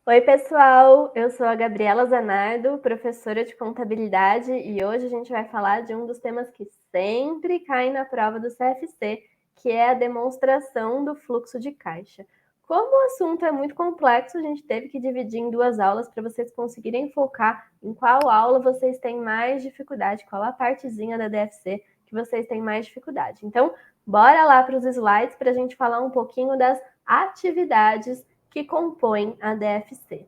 Oi, pessoal! Eu sou a Gabriela Zanardo, professora de contabilidade, e hoje a gente vai falar de um dos temas que sempre cai na prova do CFC, que é a demonstração do fluxo de caixa. Como o assunto é muito complexo, a gente teve que dividir em duas aulas para vocês conseguirem focar em qual aula vocês têm mais dificuldade, qual a partezinha da DFC que vocês têm mais dificuldade. Então, bora lá para os slides para a gente falar um pouquinho das atividades que compõem a DFC.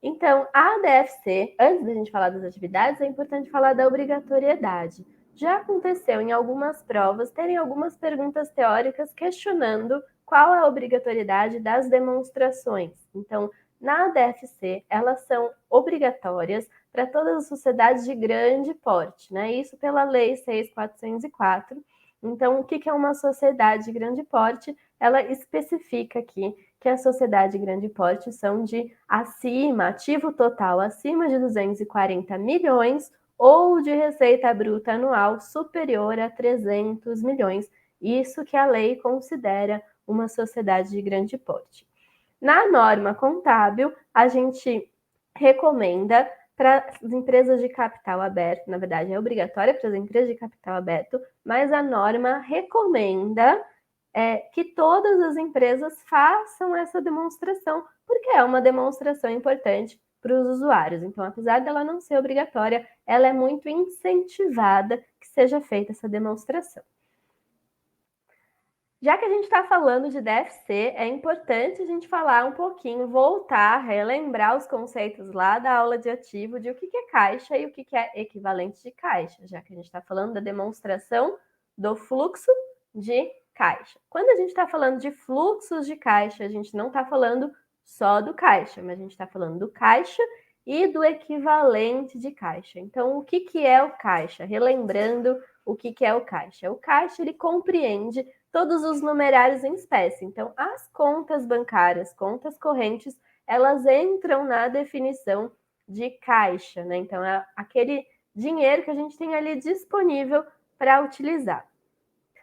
Então, a DFC, antes da gente falar das atividades, é importante falar da obrigatoriedade. Já aconteceu em algumas provas terem algumas perguntas teóricas questionando qual é a obrigatoriedade das demonstrações. Então, na DFC, elas são obrigatórias para todas as sociedades de grande porte, né? Isso pela Lei 6.404. Então, o que é uma sociedade de grande porte? Ela especifica aqui que a sociedade de grande porte são de ativo total acima de 240 milhões ou de receita bruta anual superior a 300 milhões. Isso que a lei considera uma sociedade de grande porte. Na norma contábil, a gente recomenda para as empresas de capital aberto, na verdade é obrigatória para as empresas de capital aberto, mas a norma recomenda que todas as empresas façam essa demonstração, porque é uma demonstração importante para os usuários. Então, apesar dela não ser obrigatória, ela é muito incentivada que seja feita essa demonstração. Já que a gente está falando de DFC, é importante a gente falar um pouquinho, voltar, relembrar os conceitos lá da aula de ativo, de o que é caixa e o que é equivalente de caixa, já que a gente está falando da demonstração do fluxo de caixa. Quando a gente está falando de fluxos de caixa, a gente não está falando só do caixa, mas a gente está falando do caixa e do equivalente de caixa. Então, o que é o caixa? Relembrando o que é o caixa. O caixa, ele compreende todos os numerários em espécie. Então, as contas bancárias, contas correntes, elas entram na definição de caixa, né? Então, é aquele dinheiro que a gente tem ali disponível para utilizar.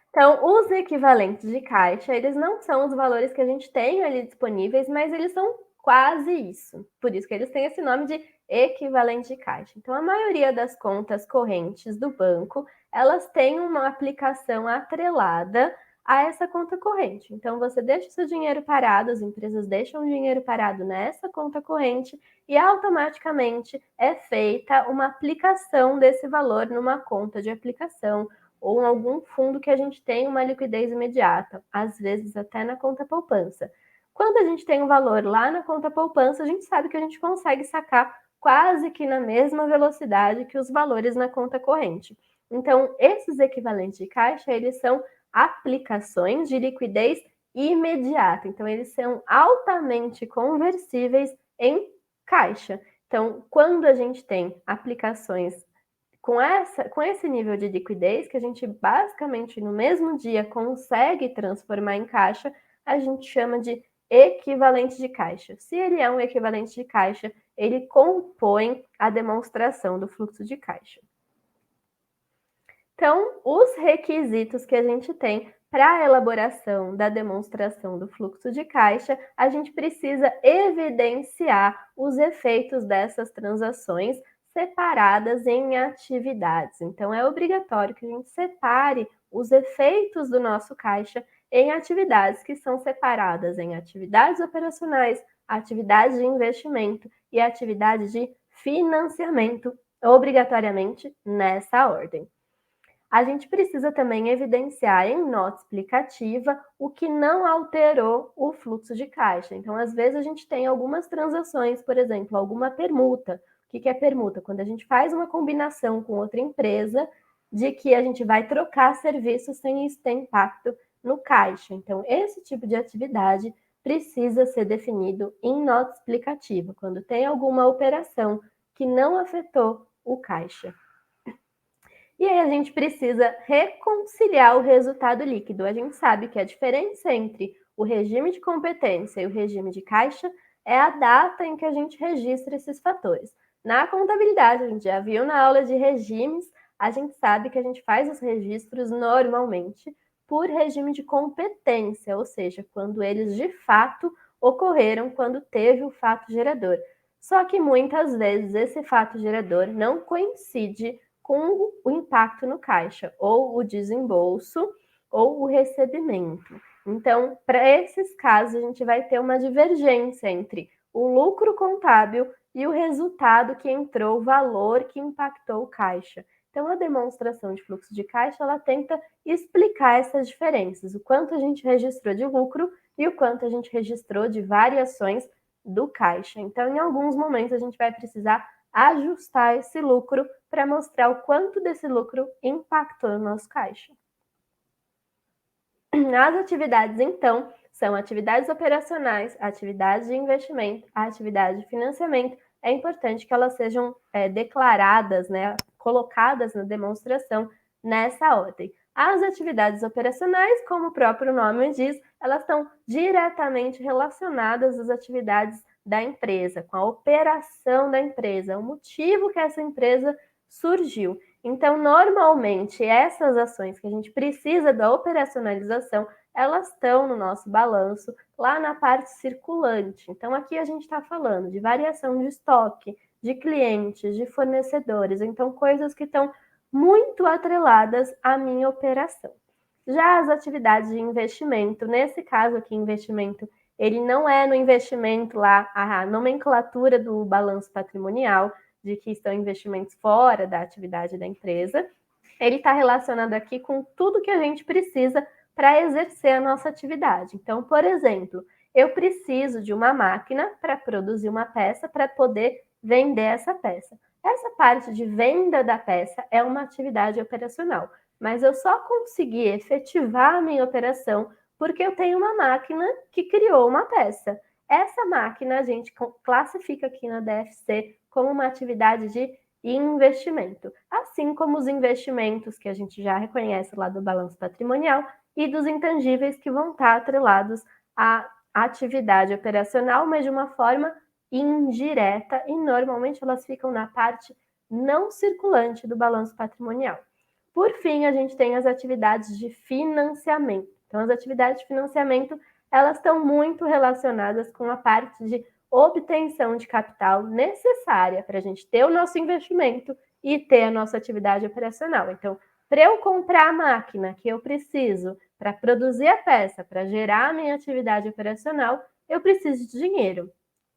Então, os equivalentes de caixa, eles não são os valores que a gente tem ali disponíveis, mas eles são quase isso. Por isso que eles têm esse nome de equivalente de caixa. Então, a maioria das contas correntes do banco, elas têm uma aplicação atrelada a essa conta corrente. Então, você deixa o seu dinheiro parado, as empresas deixam o dinheiro parado nessa conta corrente e automaticamente é feita uma aplicação desse valor numa conta de aplicação ou em algum fundo que a gente tem uma liquidez imediata, às vezes até na conta poupança. Quando a gente tem um valor lá na conta poupança, a gente sabe que a gente consegue sacar quase que na mesma velocidade que os valores na conta corrente. Então, esses equivalentes de caixa, eles são aplicações de liquidez imediata. Então, eles são altamente conversíveis em caixa. Então, quando a gente tem aplicações com esse nível de liquidez, que a gente basicamente no mesmo dia consegue transformar em caixa, a gente chama de equivalente de caixa. Se ele é um equivalente de caixa, ele compõe a demonstração do fluxo de caixa. Então, os requisitos que a gente tem para a elaboração da demonstração do fluxo de caixa, a gente precisa evidenciar os efeitos dessas transações separadas em atividades. Então, é obrigatório que a gente separe os efeitos do nosso caixa em atividades que são separadas em atividades operacionais, atividades de investimento e atividades de financiamento, obrigatoriamente nessa ordem. A gente precisa também evidenciar em nota explicativa o que não alterou o fluxo de caixa. Então, às vezes, a gente tem algumas transações, por exemplo, alguma permuta. O que é permuta? Quando a gente faz uma combinação com outra empresa de que a gente vai trocar serviços sem isso ter impacto no caixa. Então, esse tipo de atividade precisa ser definido em nota explicativa, quando tem alguma operação que não afetou o caixa. E aí a gente precisa reconciliar o resultado líquido. A gente sabe que a diferença entre o regime de competência e o regime de caixa é a data em que a gente registra esses fatores. Na contabilidade, a gente já viu na aula de regimes, a gente sabe que a gente faz os registros normalmente por regime de competência, ou seja, quando eles de fato ocorreram quando teve o fato gerador. Só que muitas vezes esse fato gerador não coincide com o impacto no caixa, ou o desembolso, ou o recebimento. Então, para esses casos, a gente vai ter uma divergência entre o lucro contábil e o resultado que entrou, o valor que impactou o caixa. Então, a demonstração de fluxo de caixa, ela tenta explicar essas diferenças, o quanto a gente registrou de lucro e o quanto a gente registrou de variações do caixa. Então, em alguns momentos, a gente vai precisar ajustar esse lucro para mostrar o quanto desse lucro impactou no nosso caixa. As atividades, então, são atividades operacionais, atividades de investimento, atividade de financiamento. É importante que elas sejam declaradas, né, colocadas na demonstração nessa ordem. As atividades operacionais, como o próprio nome diz, elas estão diretamente relacionadas às atividades da empresa, com a operação da empresa, o motivo que essa empresa surgiu. Então, normalmente, essas ações que a gente precisa da operacionalização, elas estão no nosso balanço, lá na parte circulante. Então, aqui a gente está falando de variação de estoque, de clientes, de fornecedores, então coisas que estão muito atreladas à minha operação. Já as atividades de investimento, nesse caso aqui, investimento, ele não é no investimento lá, a nomenclatura do balanço patrimonial, de que estão investimentos fora da atividade da empresa, ele está relacionado aqui com tudo que a gente precisa para exercer a nossa atividade. Então, por exemplo, eu preciso de uma máquina para produzir uma peça para poder vender essa peça. Essa parte de venda da peça é uma atividade operacional, mas eu só consegui efetivar a minha operação porque eu tenho uma máquina que criou uma peça. Essa máquina a gente classifica aqui na DFC como uma atividade de investimento, assim como os investimentos que a gente já reconhece lá do balanço patrimonial e dos intangíveis que vão estar atrelados à atividade operacional, mas de uma forma indireta, e normalmente elas ficam na parte não circulante do balanço patrimonial. Por fim, a gente tem as atividades de financiamento. Então, as atividades de financiamento, elas estão muito relacionadas com a parte de obtenção de capital necessária para a gente ter o nosso investimento e ter a nossa atividade operacional. Então, para eu comprar a máquina que eu preciso para produzir a peça, para gerar a minha atividade operacional, eu preciso de dinheiro.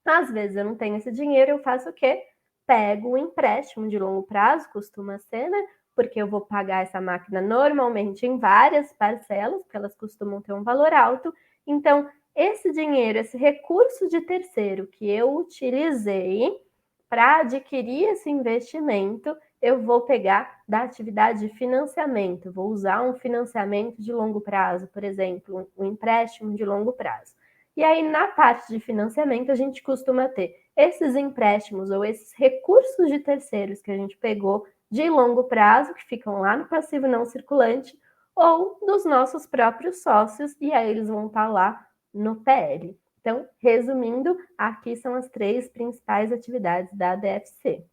Às vezes eu não tenho esse dinheiro, eu faço o quê? Pego um empréstimo de longo prazo, costuma ser, né? Porque eu vou pagar essa máquina normalmente em várias parcelas, porque elas costumam ter um valor alto. Então, esse dinheiro, esse recurso de terceiro que eu utilizei para adquirir esse investimento, eu vou pegar da atividade de financiamento. Vou usar um financiamento de longo prazo, por exemplo, um empréstimo de longo prazo. E aí, na parte de financiamento, a gente costuma ter esses empréstimos ou esses recursos de terceiros que a gente pegou de longo prazo, que ficam lá no passivo não circulante, ou dos nossos próprios sócios, e aí eles vão estar lá no PL. Então, resumindo, aqui são as 3 principais atividades da DFC.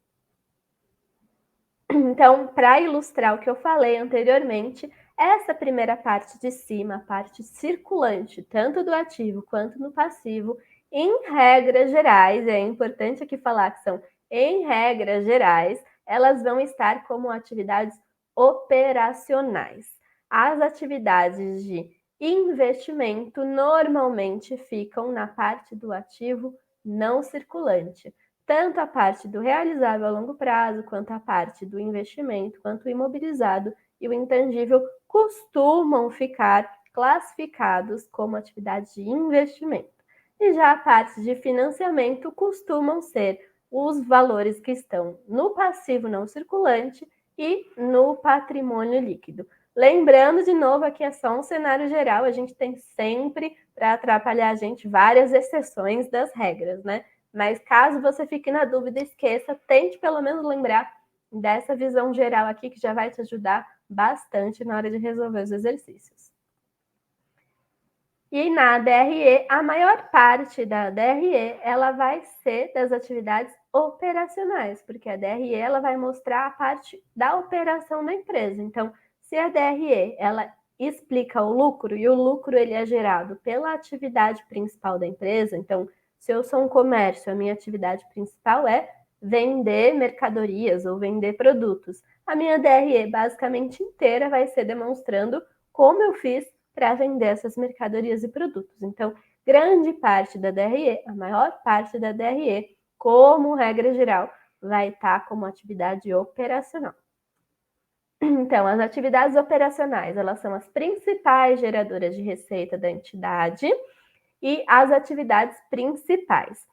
Então, para ilustrar o que eu falei anteriormente, essa primeira parte de cima, a parte circulante, tanto do ativo quanto no passivo, em regras gerais, é importante aqui falar que são em regras gerais, elas vão estar como atividades operacionais. As atividades de investimento normalmente ficam na parte do ativo não circulante. Tanto a parte do realizável a longo prazo, quanto a parte do investimento, quanto o imobilizado e o intangível costumam ficar classificados como atividades de investimento. E já a parte de financiamento costumam ser os valores que estão no passivo não circulante e no patrimônio líquido. Lembrando, de novo, aqui é só um cenário geral, a gente tem sempre, para atrapalhar a gente, várias exceções das regras, né? Mas caso você fique na dúvida, esqueça, tente pelo menos lembrar dessa visão geral aqui, que já vai te ajudar bastante na hora de resolver os exercícios. E na DRE, a maior parte da DRE, ela vai ser das atividades operacionais, porque a DRE ela vai mostrar a parte da operação da empresa. Então, se a DRE ela explica o lucro, e o lucro ele é gerado pela atividade principal da empresa. Então, se eu sou um comércio, a minha atividade principal é vender mercadorias ou vender produtos. A minha DRE basicamente inteira vai ser demonstrando como eu fiz para vender essas mercadorias e produtos. Então, grande parte da DRE, a maior parte da DRE, como regra geral, vai estar como atividade operacional. Então, as atividades operacionais, elas são as principais geradoras de receita da entidade e as atividades principais.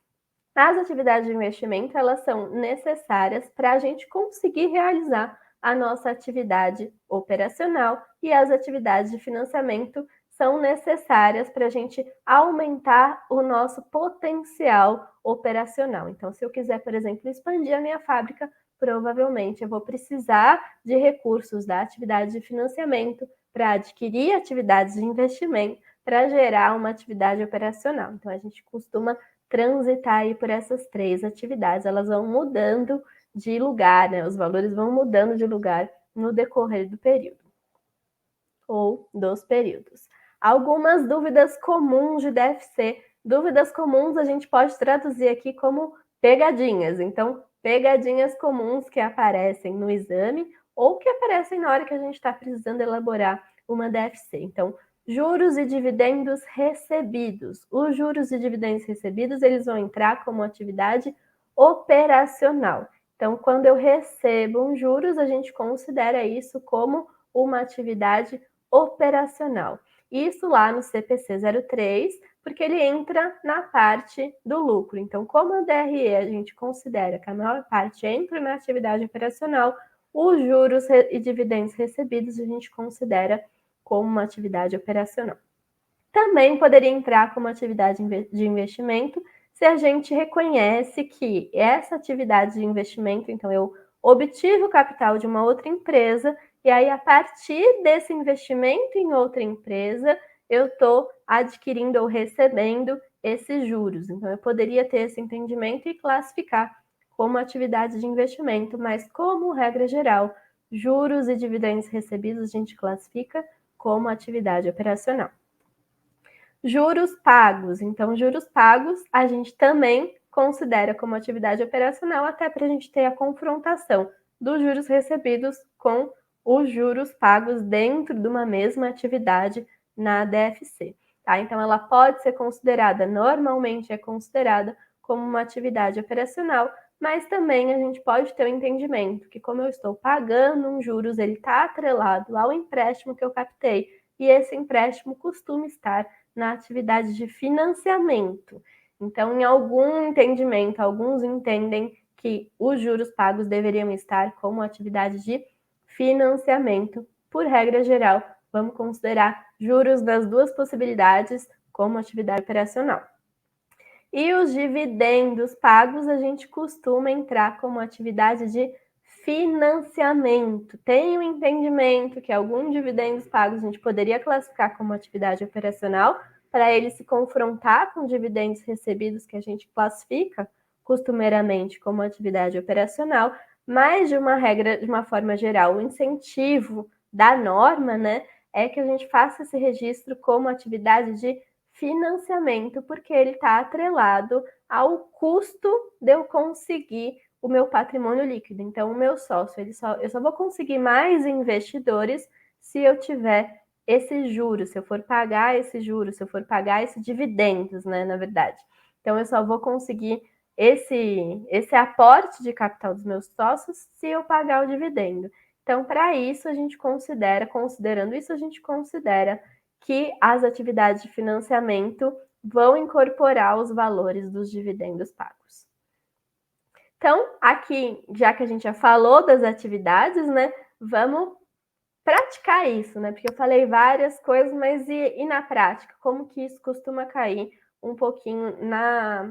As atividades de investimento, elas são necessárias para a gente conseguir realizar a nossa atividade operacional, e as atividades de financiamento são necessárias para a gente aumentar o nosso potencial operacional. Então, se eu quiser, por exemplo, expandir a minha fábrica, provavelmente eu vou precisar de recursos da atividade de financiamento para adquirir atividades de investimento, para gerar uma atividade operacional. Então, a gente costuma transitar aí por essas três atividades, elas vão mudando de lugar, né? Os valores vão mudando de lugar no decorrer do período ou dos períodos. Algumas dúvidas comuns de DFC. Dúvidas comuns a gente pode traduzir aqui como pegadinhas. Então, pegadinhas comuns que aparecem no exame ou que aparecem na hora que a gente está precisando elaborar uma DFC. Então, juros e dividendos recebidos. Os juros e dividendos recebidos, eles vão entrar como atividade operacional. Então, quando eu recebo um juros, a gente considera isso como uma atividade operacional. Isso lá no CPC 03, porque ele entra na parte do lucro. Então, como a DRE a gente considera que a maior parte entra na atividade operacional, os juros e dividendos recebidos a gente considera como uma atividade operacional. Também poderia entrar como atividade de investimento se a gente reconhece que essa atividade de investimento, então eu obtive o capital de uma outra empresa e aí a partir desse investimento em outra empresa eu estou adquirindo ou recebendo esses juros. Então eu poderia ter esse entendimento e classificar como atividade de investimento, mas como regra geral, juros e dividendos recebidos a gente classifica como atividade operacional. Juros pagos. Então, juros pagos a gente também considera como atividade operacional, até para a gente ter a confrontação dos juros recebidos com os juros pagos dentro de uma mesma atividade na DFC. Tá? Então, ela pode ser considerada, normalmente é considerada como uma atividade operacional, mas também a gente pode ter o entendimento que, como eu estou pagando um juros, ele está atrelado ao empréstimo que eu captei, e esse empréstimo costuma estar na atividade de financiamento. Então, em algum entendimento, alguns entendem que os juros pagos deveriam estar como atividade de financiamento. Por regra geral, vamos considerar juros das duas possibilidades como atividade operacional. E os dividendos pagos a gente costuma entrar como atividade de financiamento. Tem o entendimento que alguns dividendos pagos a gente poderia classificar como atividade operacional para ele se confrontar com dividendos recebidos que a gente classifica costumeiramente como atividade operacional, mas de uma regra, de uma forma geral, o incentivo da norma, né, é que a gente faça esse registro como atividade de financiamento, porque ele está atrelado ao custo de eu conseguir o meu patrimônio líquido. Então, o meu sócio, eu só vou conseguir mais investidores se eu tiver esse juros, se eu for pagar esse juros, se eu for pagar esses dividendos, né, na verdade. Então, eu só vou conseguir esse aporte de capital dos meus sócios se eu pagar o dividendo. Então, para isso, a gente considerando isso, a gente considera que as atividades de financiamento vão incorporar os valores dos dividendos pagos. Então, aqui, já que a gente já falou das atividades, né, vamos praticar isso, né? Porque eu falei várias coisas, mas e na prática? Como que isso costuma cair um pouquinho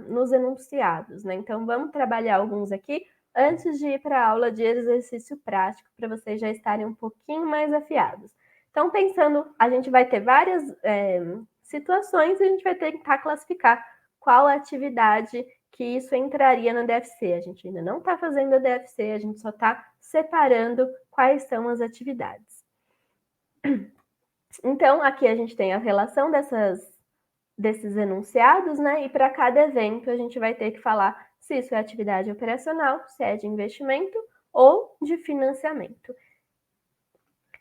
nos enunciados, né? Então, vamos trabalhar alguns aqui antes de ir para a aula de exercício prático, para vocês já estarem um pouquinho mais afiados. Então, pensando, a gente vai ter várias situações e a gente vai tentar classificar qual atividade que isso entraria na DFC. A gente ainda não está fazendo a DFC, a gente só está separando quais são as atividades. Então, aqui a gente tem a relação desses enunciados, né? E para cada evento a gente vai ter que falar se isso é atividade operacional, se é de investimento ou de financiamento.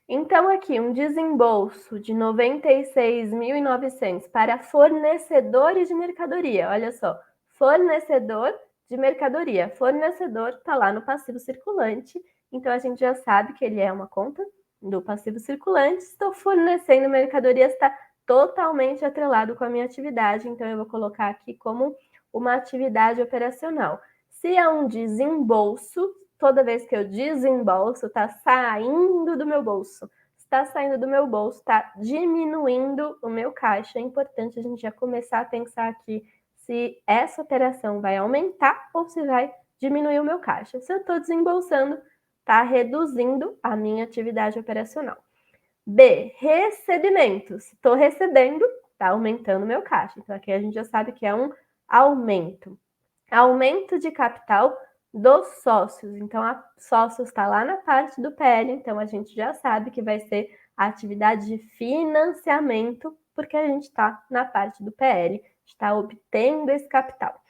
Então, aqui, um desembolso de 96.900 para fornecedores de mercadoria. Olha só, fornecedor de mercadoria. Fornecedor está lá no passivo circulante, então a gente já sabe que ele é uma conta do passivo circulante. Estou fornecendo mercadoria, está totalmente atrelado com a minha atividade, então eu vou colocar aqui como uma atividade operacional. Se é um desembolso, toda vez que eu desembolso, está saindo do meu bolso. Está saindo do meu bolso, está diminuindo o meu caixa. É importante a gente já começar a pensar aqui se essa operação vai aumentar ou se vai diminuir o meu caixa. Se eu estou desembolsando, está reduzindo a minha atividade operacional. B, recebimentos. Estou recebendo, está aumentando o meu caixa. Então, aqui a gente já sabe que é um aumento. Aumento de capital dos sócios. Então, a sócios está lá na parte do PL, então a gente já sabe que vai ser a atividade de financiamento, porque a gente está na parte do PL, está obtendo esse capital.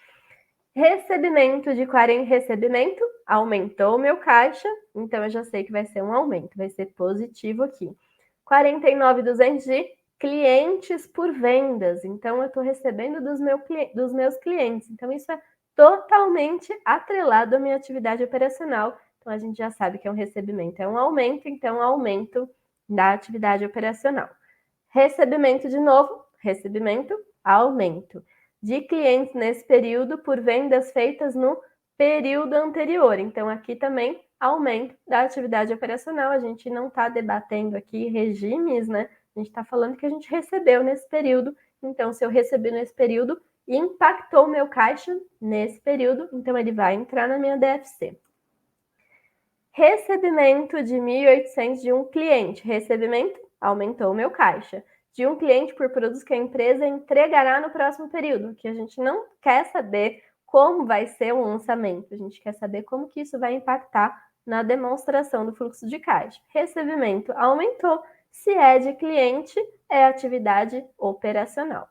Recebimento de 40 recebimento, aumentou o meu caixa, então eu já sei que vai ser um aumento, vai ser positivo aqui. 49.200 de clientes por vendas, então eu estou recebendo dos meus clientes, então isso é totalmente atrelado à minha atividade operacional. Então a gente já sabe que é um recebimento, é um aumento, então aumento da atividade operacional. Recebimento de novo, recebimento, aumento de clientes nesse período por vendas feitas no período anterior. Então, aqui também aumento da atividade operacional. A gente não está debatendo aqui regimes, né? A gente está falando que a gente recebeu nesse período. Então, se eu recebi nesse período, impactou o meu caixa nesse período, então ele vai entrar na minha DFC. Recebimento de 1.800 de um cliente. Recebimento aumentou o meu caixa. De um cliente por produtos que a empresa entregará no próximo período, que a gente não quer saber como vai ser o lançamento, a gente quer saber como que isso vai impactar na demonstração do fluxo de caixa. Recebimento aumentou. Se é de cliente, é atividade operacional.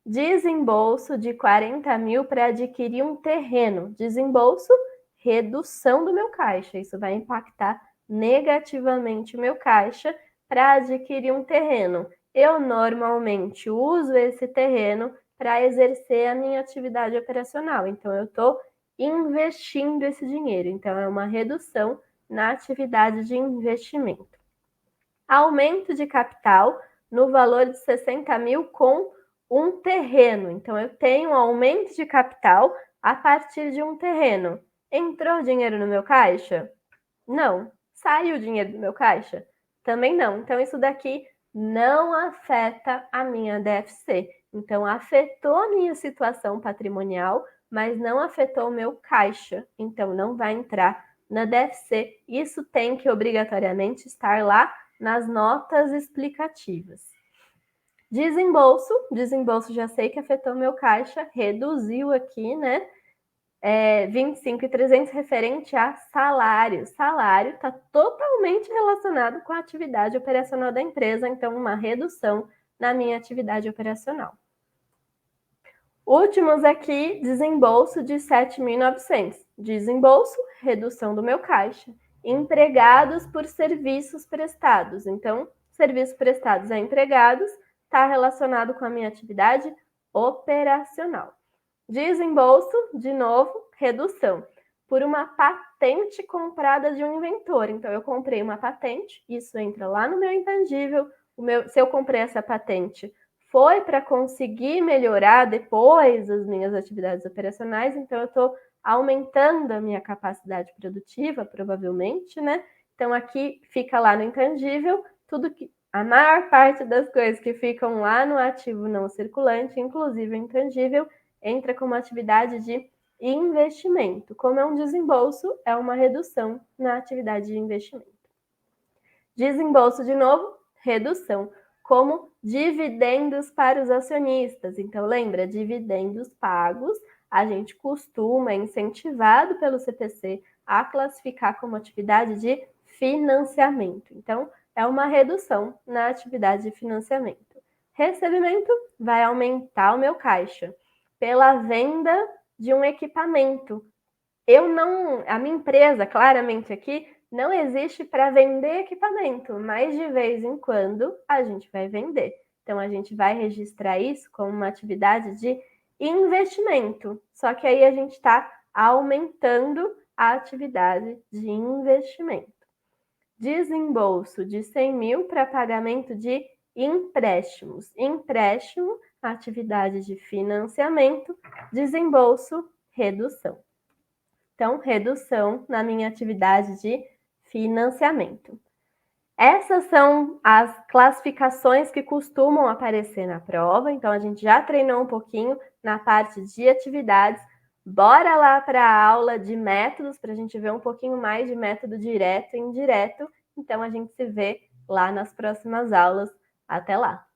Desembolso de 40 mil para adquirir um terreno. Desembolso, redução do meu caixa. Isso vai impactar negativamente o meu caixa para adquirir um terreno. Eu normalmente uso esse terreno para exercer a minha atividade operacional. Então, eu estou investindo esse dinheiro. Então, é uma redução na atividade de investimento. Aumento de capital no valor de 60 mil com um terreno. Então, eu tenho um aumento de capital a partir de um terreno. Entrou dinheiro no meu caixa? Não. Saiu dinheiro do meu caixa? Também não. Então, isso daqui não afeta a minha DFC. Então, afetou a minha situação patrimonial, mas não afetou o meu caixa. Então, não vai entrar na DFC. Isso tem que obrigatoriamente estar lá nas notas explicativas. Desembolso já sei que afetou meu caixa, reduziu aqui, né? 25.300 referente a salário. Salário está totalmente relacionado com a atividade operacional da empresa, então uma redução na minha atividade operacional. Últimos aqui, desembolso de 7.900. Desembolso, redução do meu caixa. Empregados por serviços prestados. Então, serviços prestados a empregados está relacionado com a minha atividade operacional. Desembolso, de novo, redução. Por uma patente comprada de um inventor. Então, eu comprei uma patente, isso entra lá no meu intangível. Se eu comprei essa patente, foi para conseguir melhorar depois as minhas atividades operacionais, então eu estou aumentando a minha capacidade produtiva, provavelmente, né? Então, aqui fica lá no intangível, a maior parte das coisas que ficam lá no ativo não circulante, inclusive o intangível, entra como atividade de investimento. Como é um desembolso, é uma redução na atividade de investimento. Desembolso, de novo, redução. Como dividendos para os acionistas. Então, lembra, dividendos pagos, a gente costuma, incentivado pelo CPC, a classificar como atividade de financiamento. Então, é uma redução na atividade de financiamento. Recebimento vai aumentar o meu caixa pela venda de um equipamento. A minha empresa, claramente aqui, não existe para vender equipamento, mas de vez em quando a gente vai vender. Então a gente vai registrar isso como uma atividade de investimento. Só que aí a gente está aumentando a atividade de investimento. Desembolso de 100 mil para pagamento de empréstimos. Empréstimo, atividade de financiamento. Desembolso, redução. Então, redução na minha atividade de financiamento. Essas são as classificações que costumam aparecer na prova. Então, a gente já treinou um pouquinho na parte de atividades. Bora lá para a aula de métodos, para a gente ver um pouquinho mais de método direto e indireto. Então, a gente se vê lá nas próximas aulas. Até lá!